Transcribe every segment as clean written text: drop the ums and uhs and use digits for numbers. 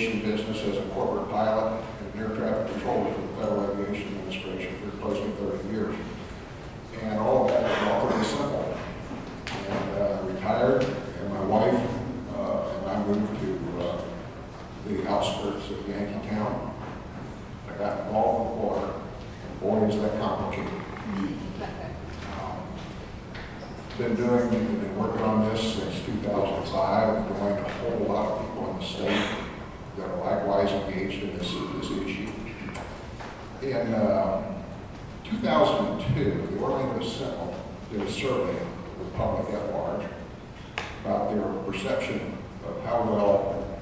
aviation business as a corporate pilot and air traffic controller for the Federal Aviation Administration for close to 30 years. And all of that was relatively simple. And retired, and my wife and I moved to the outskirts of Yankee Town. I got involved with water, and boy, is that complicated. Been working on this since 2005, joined a whole lot of people in the state that are likewise engaged in this issue. In 2002, the Orlando Sentinel did a survey of the public at large about their perception of how well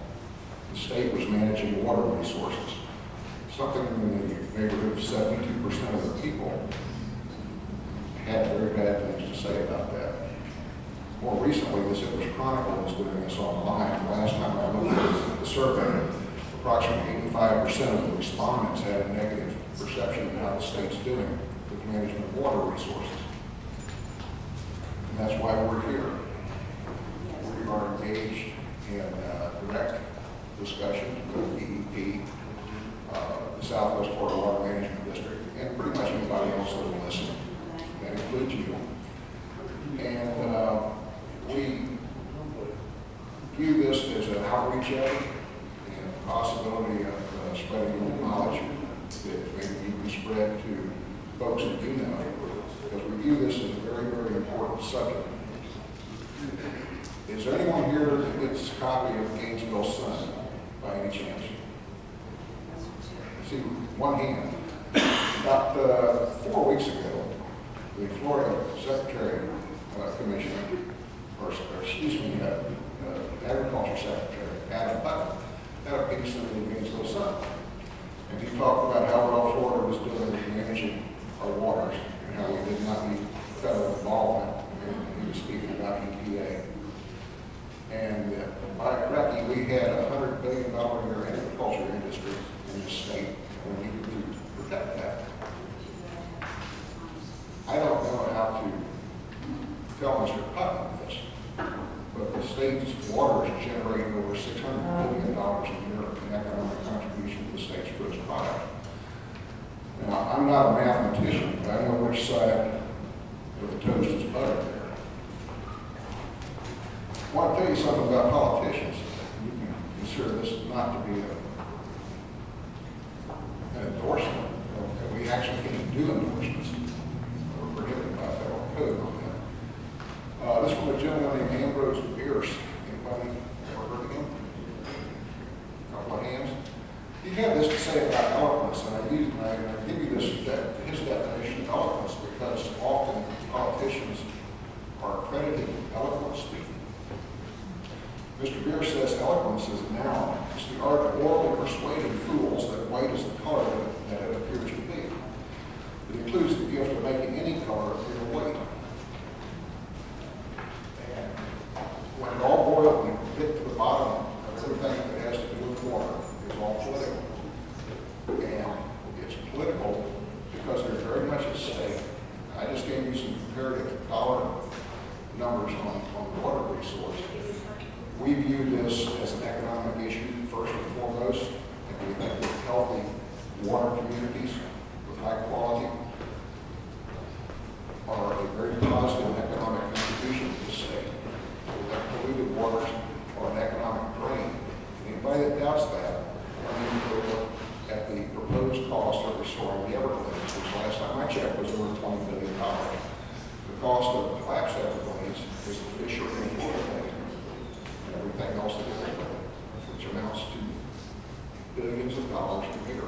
the state was managing water resources. Something in the neighborhood of 72% of the people had very bad things to say about that. More recently, the Citrus Chronicle was doing this online. Last time I looked at the survey, approximately 85% of the respondents had a negative perception of how the state's doing with management of water resources. And that's why we're here. We are engaged in direct discussions with DEP, the Southwest Florida Water Management District, and pretty much anybody else that will listen. That includes you. And we view this as an outreach effort and a possibility of spreading the knowledge that maybe you can spread to folks that you know, because we view this as a very, very important subject. Is there anyone here that gets a copy of Gainesville Sun by any chance? I see one hand. About 4 weeks ago, the Florida Secretary Commissioner, or excuse me, Agriculture Secretary, Adam Putnam, had a piece in the Gainesville Sun. And he talked about how well Florida was doing in managing our waters and how we did not need federal involvement. And he was speaking about EPA. And by Cracky, we had a $100 billion a year agriculture industry in this state, and we needed to protect that. I don't know how to tell Mr. Putnam this, but the state's waters generate over $600 billion a year in economic contribution to the state's gross product. Now, I'm not a mathematician, but I know which side of the toast is buttered there. I want to tell you something about politicians. You can consider this not to be an endorsement. We actually can't do endorsements. We're prohibited by federal code on that. This one, a gentleman named Ambrose Bierce. Anybody ever heard of him? A couple of hands. He had this to say about eloquence, and I give you this his definition of eloquence because often politicians are credited with eloquent speaking. Mr. Bierce says eloquence is a noun. It's the art of orally persuading fools that white is the color that it appears to be. It includes the gift of making any color appear white. And when it all boils and get to the bottom of everything that has to do with water, it's all political. And it's political because there's very much at stake. I just gave you some comparative dollar numbers on the water resource. We view this as an economic issue first and foremost, and we think that healthy water communities with high quality are a very positive economic contribution to the state. So that polluted waters are an economic drain. Anybody that doubts that, I mean, look at the proposed cost of restoring the Everglades, which last time I checked was over $20 billion. The cost of the collapsed Everglades is the Fisher and Florida and everything else that goes with it, which amounts to billions of dollars a year.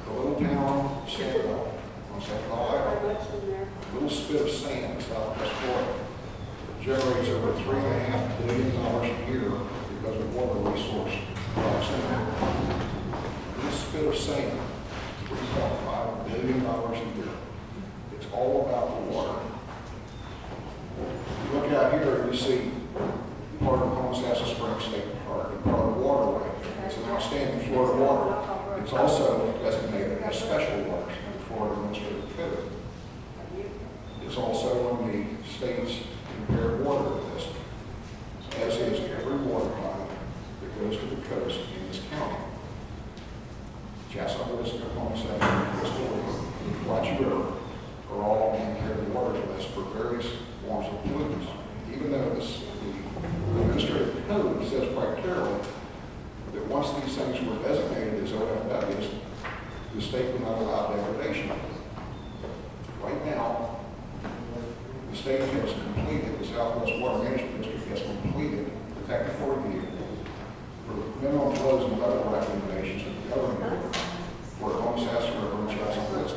The little town of Sandwell, on St. Paul Island, a little spit of sand in southwest Florida, generates over $3.5 billion a year because of water resource proximity. This spit of sand, $3.5 billion a year. It's all about the water. You look out here and you see part of Homosassa Springs State Park and part of the waterway. It's an outstanding Florida water. It's also designated as special waters in the Florida Administrative Code. It's also on the state's impaired water list, as is every water body that goes to the coast in this county. not allow degradation. Right now, the state has completed, the Southwest Water Management District has completed the technical review for minimum flows and level recommendations of the governing board for Homosassa River and Chesapeake.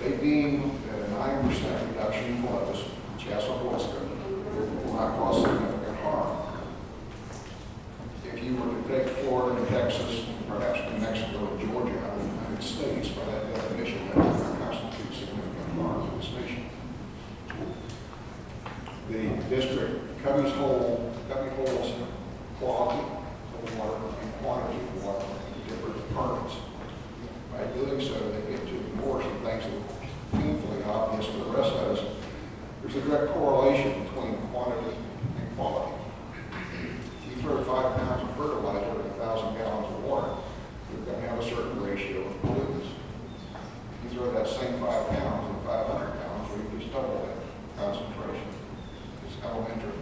They deem that a 9% reduction in flows in Chesapeake will not cause significant harm. If you were to take Florida and Texas, perhaps New Mexico and Georgia out of the United States, by that definition, that would not constitute significant harm to this nation. The district covers holds quality of water and quantity of water in different departments. By doing so, they get to ignore some things that are painfully obvious to the rest of us. There's a direct correlation between quantity and quality. If you throw 5 pounds of fertilizer in 1,000 gallons of water, you're going to have a certain ratio of pollutants. If you throw that same 5 pounds in 500 gallons, you just double that concentration. It's elementary.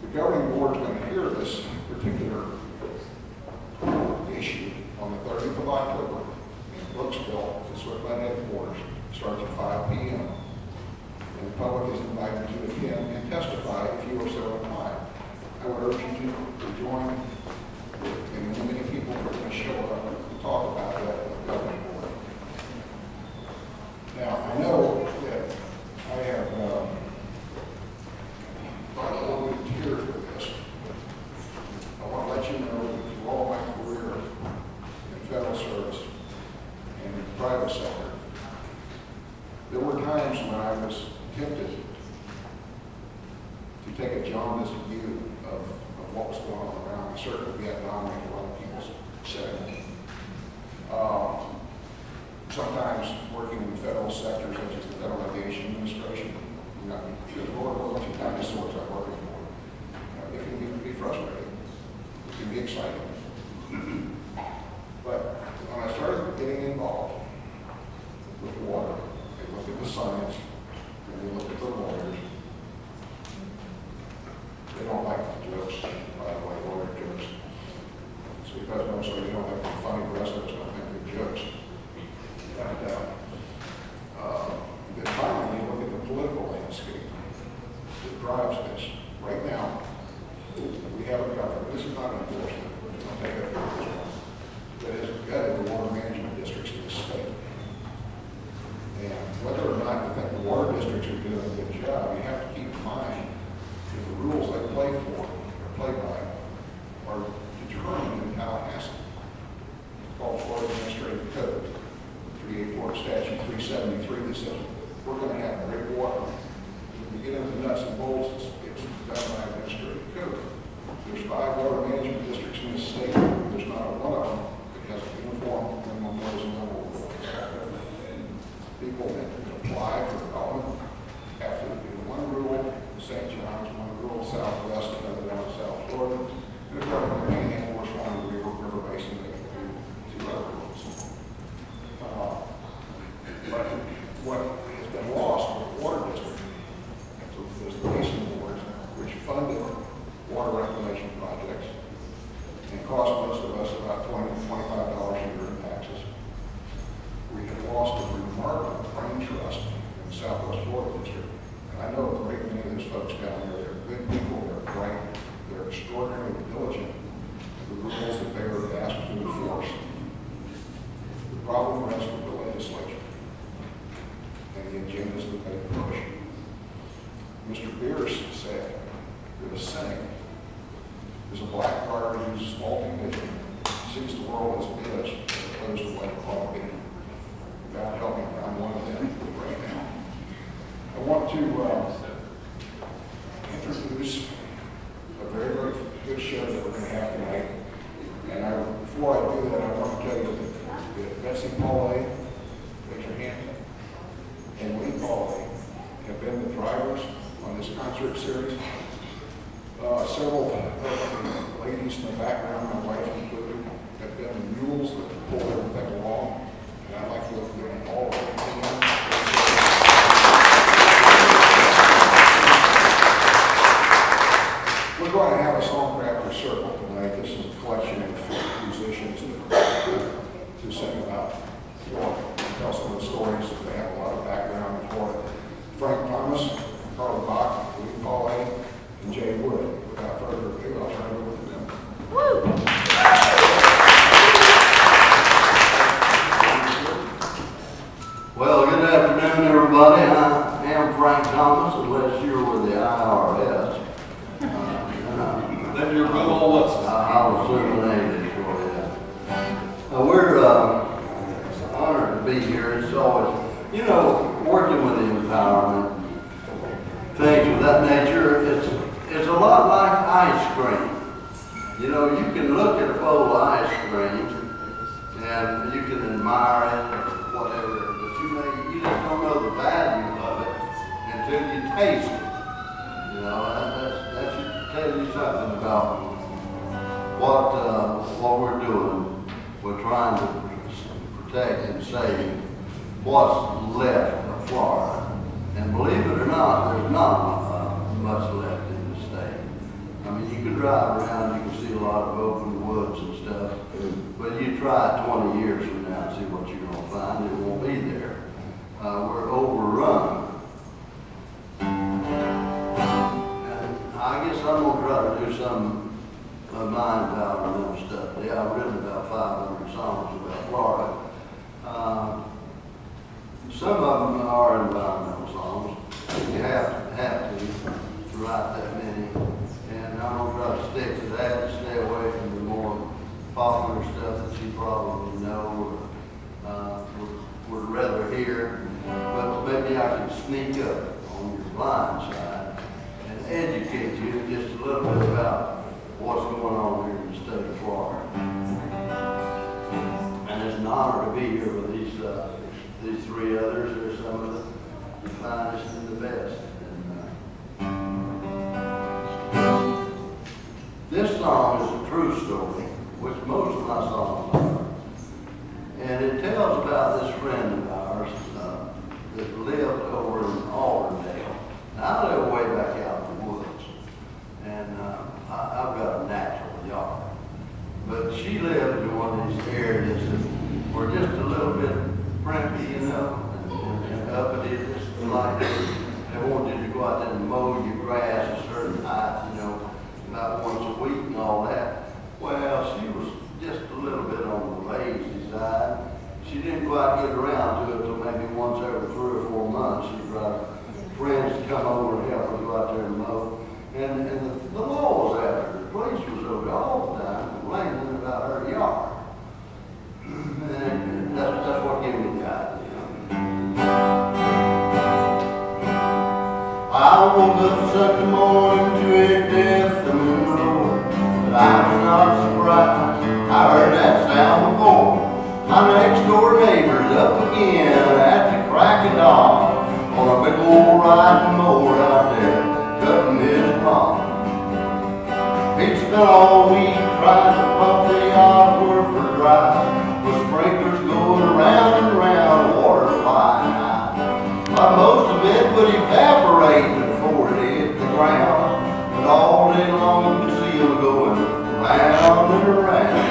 The governing board is going to hear this particular issue on the 30th of October in Brooksville, the Swiftland headquarters. Starts at 5 p.m. And the public is invited to attend and testify if you are so inclined. I would urge you to join, and many people are going to show up and talk about that with the governing board. Now, I know that I have brought a little bit of tears with this. I want to let you know that through all my career in federal service and in the private sector, there were times when I was tempted to take a jaundiced view of what was going on around me. Certainly Vietnam made a lot of people sad. Sometimes working in the federal sector, such as the Federal Aviation Administration, you know, because Lord, what bunch of dinosaurs I'm working for. It can be frustrating. It can be exciting. But when I started getting involved with water, I looked at the science, and we looked at the lawyers. They don't like the jokes, by the way, lawyer jokes. It's because mostly they don't have to be funny, the rest of us don't have good jokes. But then finally, you look at the political landscape that drives this. Right now, we have a government, this is not an endorsement, don't take it as one, that has gutted the water management districts in the state. And whether or not you think the water districts are doing a good job, you have to keep in mind that the rules they play by are determined in Tallahassee. It's called Florida Administrative Code, 384 Statute 373, that says we're going to have great water. When we get into the nuts and bolts, it's done by administrative code. There's 5 water management districts in the state. There's not one of them that has a uniform minimum flows and level of water. People that apply for development have to do one rule in St. John's, one rule Southwest, another down in South Florida, and a couple of panhandlers, one in the river basin, they can do 2 other rules. But what has been lost with the water district is the basin boards, which funded water reclamation projects and cost most of us about $20 to $25 a year in taxes. We have lost a remarkable brain trust in the Southwest Florida district. And I know a great many of those folks down there. They're good people, they're bright, they're extraordinarily diligent in the rules that they are asked to enforce. The problem rests with the legislature and the agendas that they push. Mr. Bierce said that a cynic is a black card whose multi-vision sees the world as it is, as opposed to what it ought to be. God help me, I'm one of them right now. I want to introduce a very, very good show that we're going to have tonight. And before I do that, I want to tell you that Betsy Paulet, raise your hand, and Lee Paulet have been the drivers on this concert series. Several of the ladies in the background, my wife included, have been the mules that pull everything along. And I'd like to look at all of them. We're going to have a Songwriters circle tonight. This is a collection of musicians to Carl Bach, Lee Paulet, and Jay Wood. Without further ado, I'll turn it over to them. Woo! Well, good afternoon, everybody. I am Frank Thomas, unless you're with the IRS. Then you're good on what's. I was illuminated for you. We're honored to be here. It's always, you know, working with the empowerment, things of that nature, it's a lot like ice cream. You know, you can look at a bowl of ice cream and you can admire it or whatever, but you just don't know the value of it until you taste it. You know, that should tell you something about what we're doing. We're trying to protect and save what's left of Florida. And believe it or not, there's not much left in the state. I mean, you can drive around, you can see a lot of open woods and stuff, but you try it 20 years from now and see what you're going to find. It won't be there. We're overrun. And I guess I'm going to try to do some of my environmental stuff. Yeah, I've written about 500 songs about Florida. Some of them are environmental songs. You have to write that many. And I'm going to try to stick to that and stay away from the more popular stuff that you probably know or would rather hear. But maybe I can sneak up on your blind side and educate you just a little bit about what's going on here in the state of Florida. And it's an honor to be here with these three others. They're some of the finest and the best. This song is a true story, which most of my songs are. And it tells about this friend of ours that lived over in Auburndale. Now, I live way back out in the woods, and I've got a natural yard. But she lived in one of these areas that were just a little bit primpy, you know, and uppity, just like they wanted you to go out there and mow your grass a certain height, you know, about once a week and all that. Well, she was just a little bit on the lazy side. She didn't quite get around to it until maybe once every 3 or 4 months. She'd drive friends to come over and help her go out there and mow. And the law was after her. The police was over all the time complaining about her yard. And that's what gave me the idea. I woke up Sunday morning to a deafening roar, but I was not surprised. I heard that sound before. My next door neighbor's up again at the crack of dawn on a big old riding mower out there cutting his lawn. He'd spent all week trying to pump the aquifer dry, with sprinklers going around and around, water flying high. But most of it would evaporate before it hit the ground, and all day long you could see him going round and around.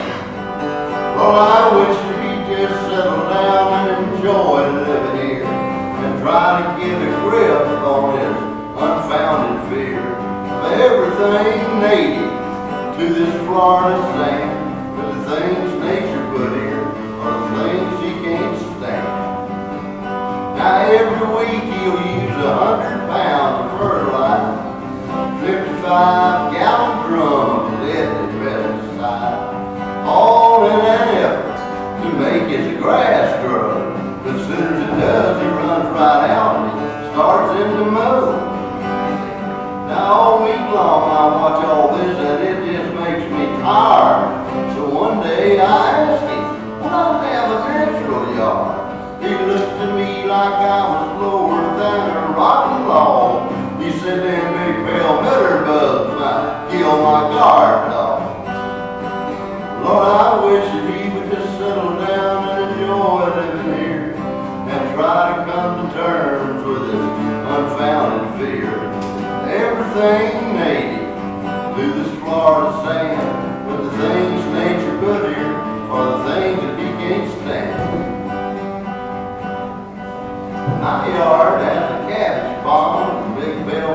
Well, I wish he'd just settle down and enjoy living here, and try to get a grip on his unfounded fear of everything native to this Florida sand. But the things nature put here are the things he can't stand. Now every week he'll use 100 pounds of fertilizer, 55-gallon drum of deadly pesticide, all in an effort to make his grass grow. But as soon as it does, he runs right out and starts in to mow. Now all week long I watch all this and it just makes me tired. So one day I asked him, well, I have a natural yard. He looked at me like I was lower than a rotten log. He said them big palmetto bugs might kill my guard dog. Lord, I wish that he would just settle down and enjoy living here, and try to come to terms with his unfounded fear. Everything native to this Florida sand, but the things nature put here are the things that he can't stand. My yard has a cabbage pond, a big bell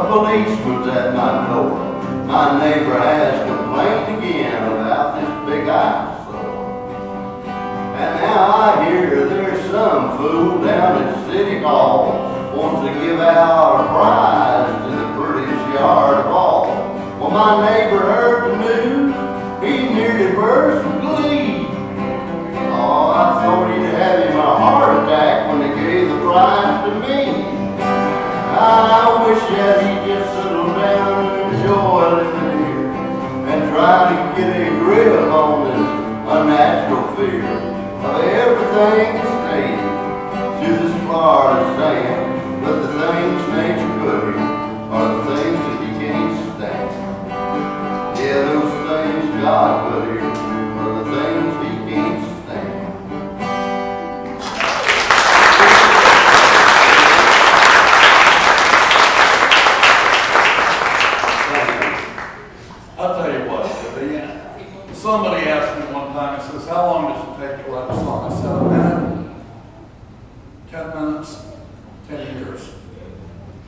policeman's at my door. My neighbor has complained again about this big eyesore. And now I hear there's some fool down at City Hall wants to give out a prize to the prettiest yard of all. Well, my neighbor heard the news. He nearly burst with glee. Oh, I thought he'd have him a heart attack when they gave the prize to me. I wish that he'd just settle down and enjoy living here and try to get a grip on this unnatural fear of everything that's native to this Florida sand. But the things nature put here are the things that you can't stand. Yeah, those things God put here are the things he can't stand. I'll tell you what, somebody asked me one time, he says, how long does it take to write a song? I said, a minute, 10 minutes, 10 years.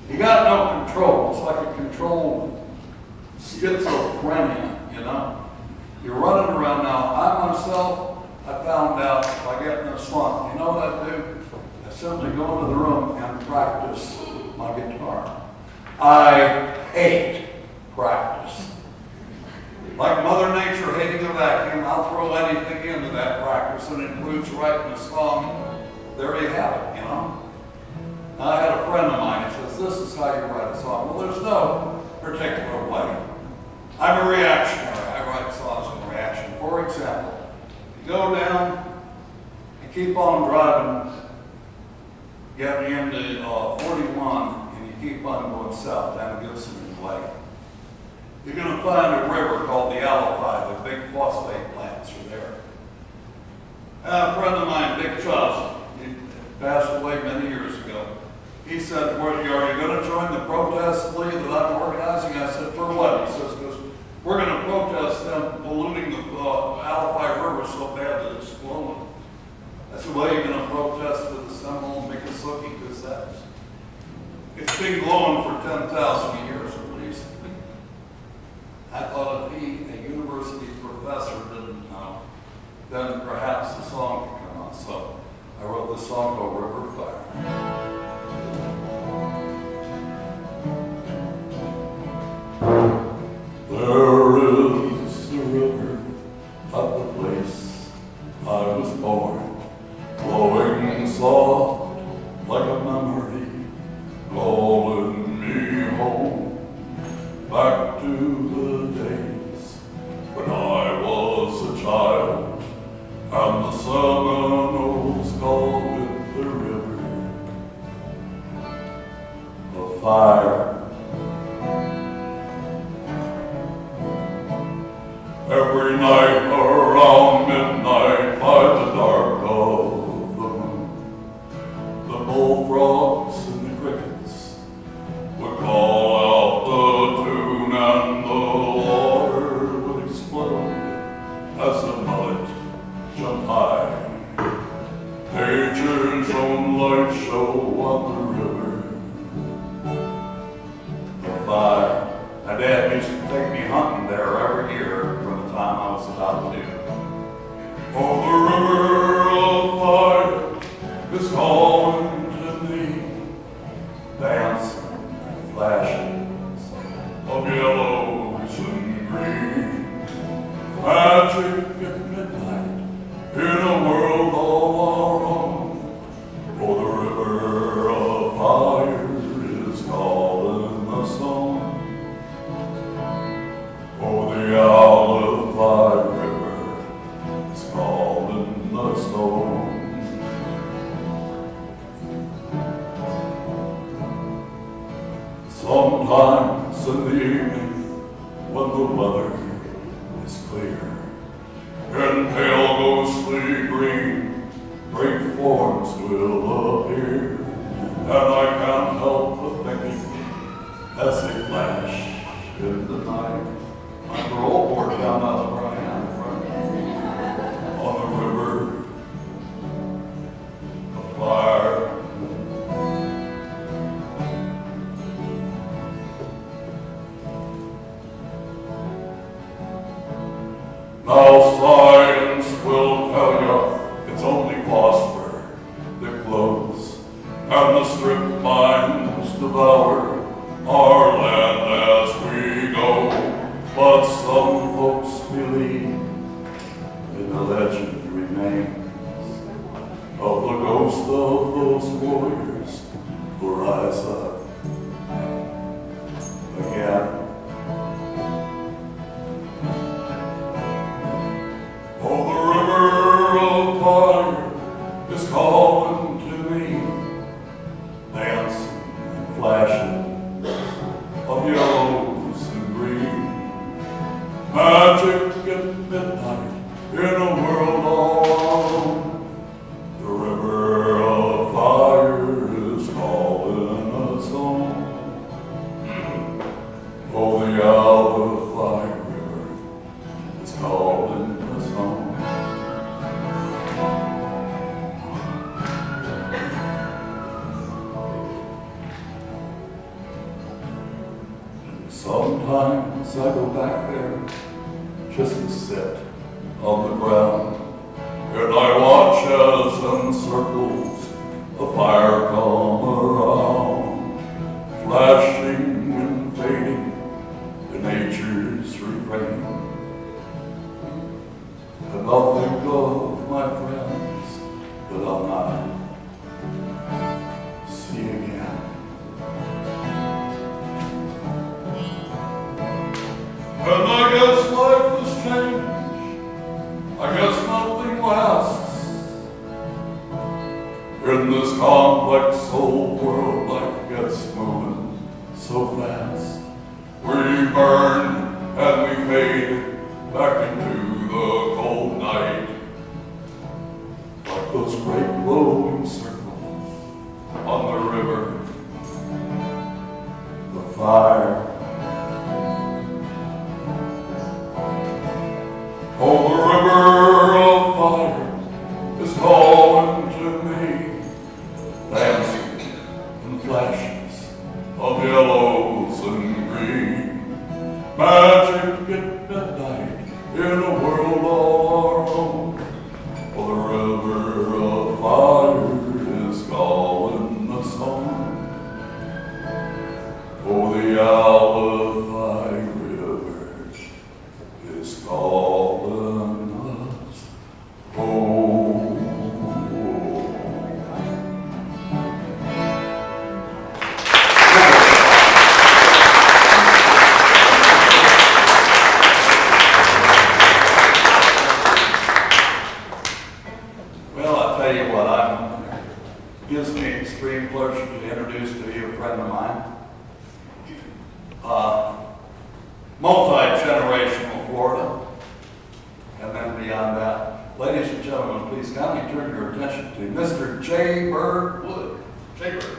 You got no control. It's like a controlled schizophrenia, you know? You're running around now. I myself, I found out by getting a slump. You know what I do? I simply go into the room and practice my guitar. I hate practice. Like Mother Nature hating a vacuum, I'll throw anything into that practice, and it includes writing a song. There you have it, you know? Now, I had a friend of mine who says, this is how you write a song. Well, there's no particular way. I'm a reactionary. I write songs in reaction. For example, you go down and keep on driving, getting into 41, and you keep on going south down Gibson Way. You're going to find a river called the Alafai. The big phosphate plants are there. A friend of mine, Dick Chuss, he passed away many years ago. He said, are you going to join the protest league that I'm organizing? I said, for what? He says, because we're going to protest them polluting the Alafai River so bad that it's glowing. I said, well, you're going to protest with the Seminole and Miccosukee, because it's been glowing for 10,000 years at least. I thought if he, a university professor, didn't know, then perhaps the song could come out. So I wrote this song called River Fire. There is a river at the place I was born, flowing soft like a memory, calling me home, back to the days when I was a child, and the Seminoles called it the river of fire. Every night around midnight by the dark of the moon, the bullfrogs and the crickets would call out the tune, and the water would explode as the mullet jumped high. Nature's own light show on the river of fire. My dad used to take me hunting there every year from the time I was about 2. Oh, the river of fire is calling to me, dancing flashes of yellows and green, magic at midnight in a world all our own. Oh, the river of fire is calling us home. Oh, the Alafai River is calling us home. Sometimes in the evening, when the weather is clear, and pale ghostly green, great forms will appear, and I can't help but thinking as they flash in the night. My parole board found out where I am on the river of fire. and the legend remains of the ghost of those warriors who rise up again. Oh, the river of fire is calling to me, dancing and flashing of yellows and green, magic at midnight in a world all alone. The river of fire is calling us home. Oh, the Alpha River is calling us home. Sometimes I go back there just to sit on the ground, and I watch as in circles the fire come around, flashing and fading to nature's refrain. And I'll think of my friends that I'll not see again. And I guess life has changed. I guess nothing lasts. In this complex old world, life gets moving so fast. We burn and we fade back into the cold night, like those great glowing circles on the river, the fire. Oh, the river of fire is calling to me, dancing in flashes of yellows and green, magic at midnight in a world all our own. Oh, the river of fire is calling us home. Oh, the Alpha River is calling us home. Well, I'll tell you what, it gives me extreme pleasure to introduce to you a friend of mine. Multi-generational Florida, and then beyond that. Ladies and gentlemen, please kindly turn your attention to Mr. J. Bird Wood. J. Bird.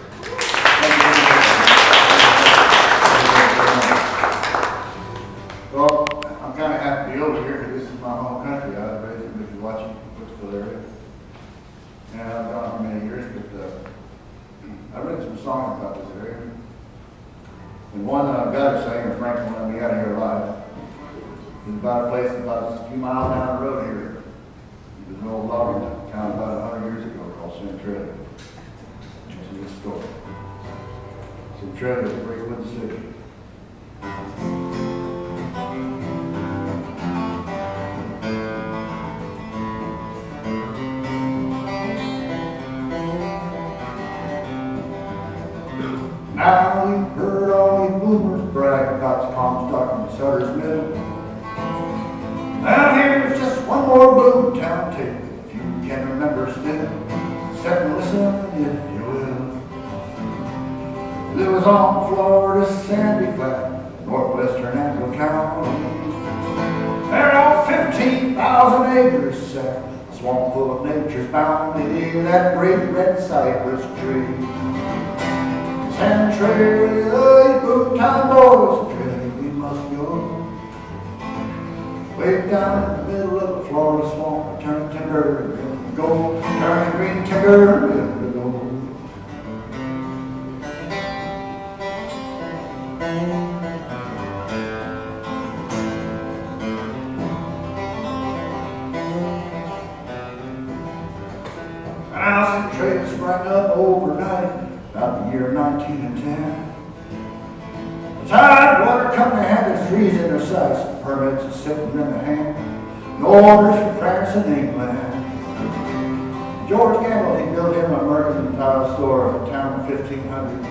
Well, I'm kind of happy to be over here because this is my home country. I was raised in, if you're watching, Brooksville area. And I've gone for many years, but I've written some songs about this area. And one that I've got to sing, and Frank will let me out of here alive, is about a place about a few miles down the road here. It was an old logging town about 100 years ago called Centralia. It's a good story. Centralia is a great wood city. Now you've heard all these boomers brag about the Comstock and the Sutter's Mill. Now here's just one more boomtown tale, if you can remember still. Sit and listen if you will. It was on Florida's sandy flat, northwestern Anglo County. There are 15,000 acres set, a swamp full of nature's bounty, that great red cypress tree. Centralia, boomtown boys, Centralia, we must go. Way down in the middle of the Florida swamp, turn timber into gold, turn green timber into gold. Now Centralia sprang up overnight, about the year 1910. The tidewater company had its trees in their sights, permits sitting in the hand, and orders for parents in England. George Gamble, he built him a mercantile store in a town of 1500.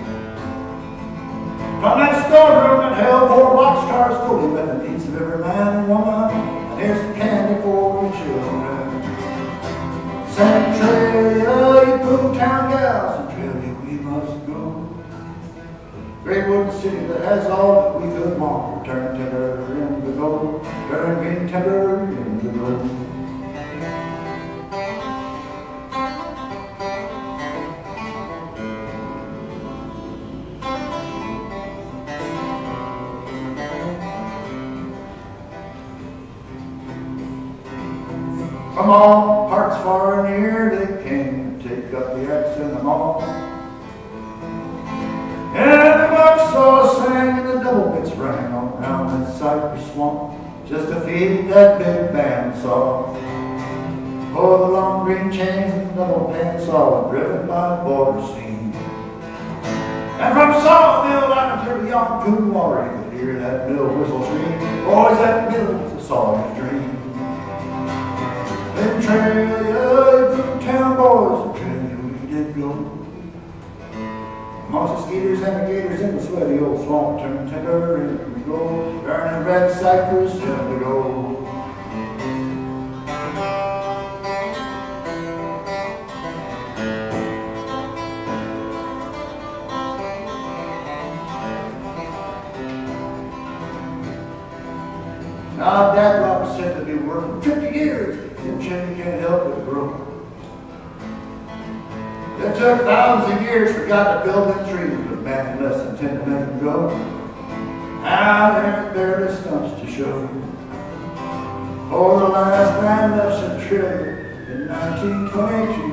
From that storeroom that held 4 boxcars fully with the needs of every man and woman, and here's some candy for your children. Centralia, you boomtown gals, Centralia, we must go. Great wooden city that has all that we could want. Turn timber into gold, turn green timber into gold. From all parts far and near they came to take up the axe in the mall. And the bucksaw sang and the double bits rang all around that cypress swamp, just to feed that big bandsaw. Oh, the long green chains and double bandsaw were driven by the border steam. And from Sawmill down to beyond cool water, you could hear that mill whistle scream. Boys, that mill was a sawyer's dream. Centralia, town boys, Centralia, we did go. Amongst the skeeters and the gators in the sweaty old swamp, turn timber into gold, burning red cypress into gold. Now, Dad Robert said to be working 50 years. Jimmy can't help but grow. It took thousands of years for God to build them trees, but man less than 10 to make them go. Now there's barely stumps to show. Oh, the last man left Centralia in 1922.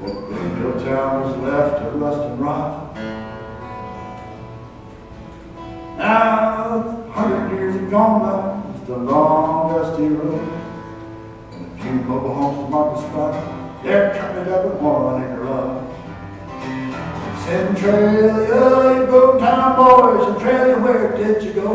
But Big Hill Town was left to rust and rot. Now, 100 years have gone by, it's the long dusty road. Few mobile homes to mark the spot, they're turning it up with 1 acre lots. Centralia, you boomtown boys, Centralia, where did you go?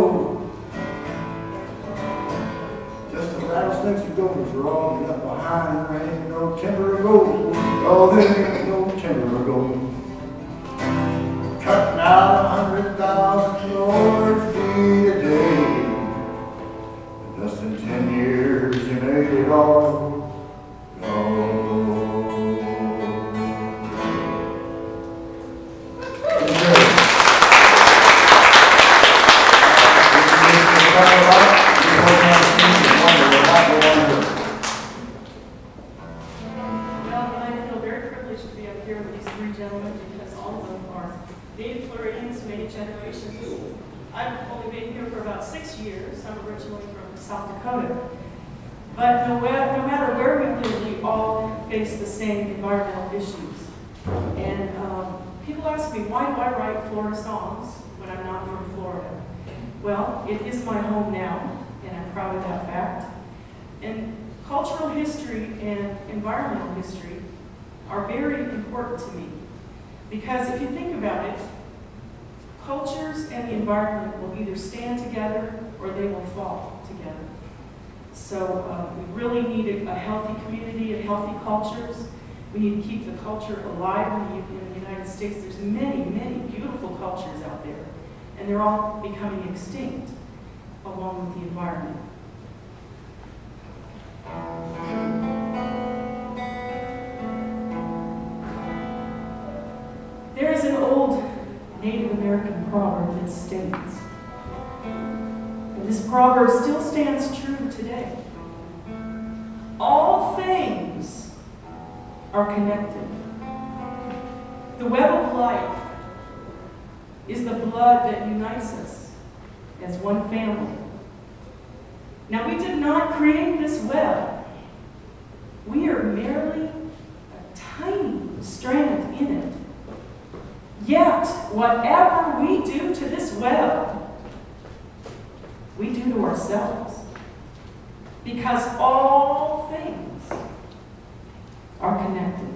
Just the rattlesnakes and gophers were all left behind, and there ain't no timber or gold. Oh, there ain't no timber or gold. Cutting out 100,000 Lord feet a day. Just in 10 years, you made it all go. Well, I feel very privileged to be up here with these 3 gentlemen because all of them are native Floridians, many generations. I've only been here for about 6 years. I'm originally from South Dakota. But no matter where we live, we all face the same environmental issues. And people ask me, why do I write Florida songs when I'm not from Florida? Well, it is my home now, and I'm proud of that fact. And cultural history and environmental history are very important to me. Because if you think about it, cultures and the environment will either stand together or they will fall together. So we really need a healthy community and healthy cultures. We need to keep the culture alive in the United States. There's many, many beautiful cultures out there, and they're all becoming extinct along with the environment. There is an old Native American proverb that states, and this proverb still stands true today: all things are connected. The web of life is the blood that unites us as one family. Now, we did not create this web. We are merely a tiny strand in it. Yet, whatever we do to this web, we do to ourselves. Because all things are connected.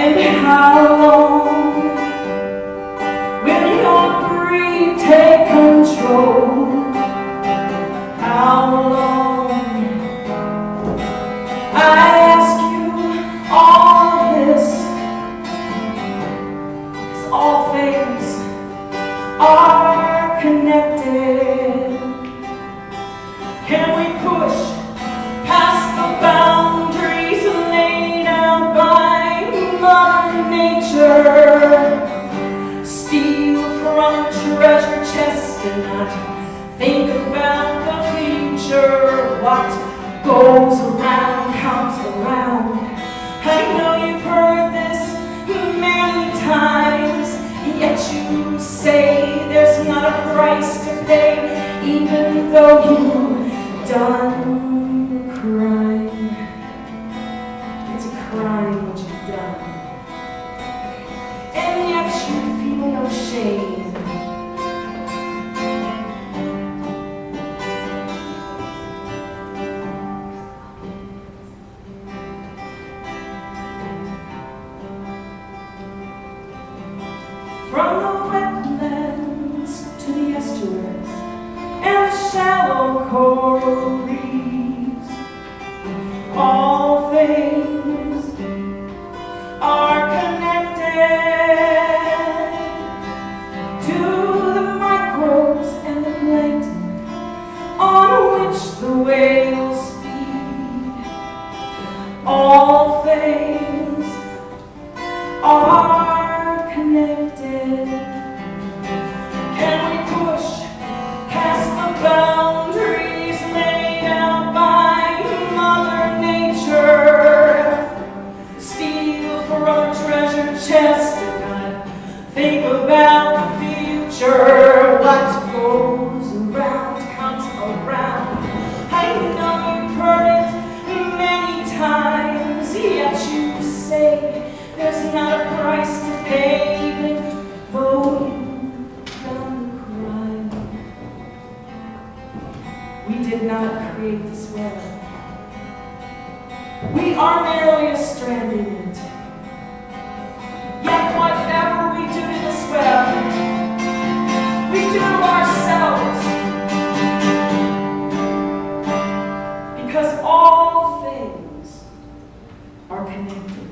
And how long will your greed take control? How long? I ask you all this, 'cause all things are connected. Can we push past the boundaries laid out by Mother Nature? Steal from a treasure chest and not think about the future. What goes around comes around. I know you've heard this many times, yet you say there's not a price to pay, even though you've done a crime. It's a crime what you've done, and yet you feel no shame. From the wetlands to the estuaries and the shallow coral reefs, all things are connected to the microbes and the plankton on which the whales feed. All things are connected. Can we push past the boundaries laid out by Mother Nature? Steal from a treasure chest and not think about the future. What goes around comes around. I know you've heard it many times, yet you say there's not a price to pay, even though you've done a crime. We did not create this web. We are merely a strand in it. Yet whatever we do to this web, we do to ourselves. Because all things are connected.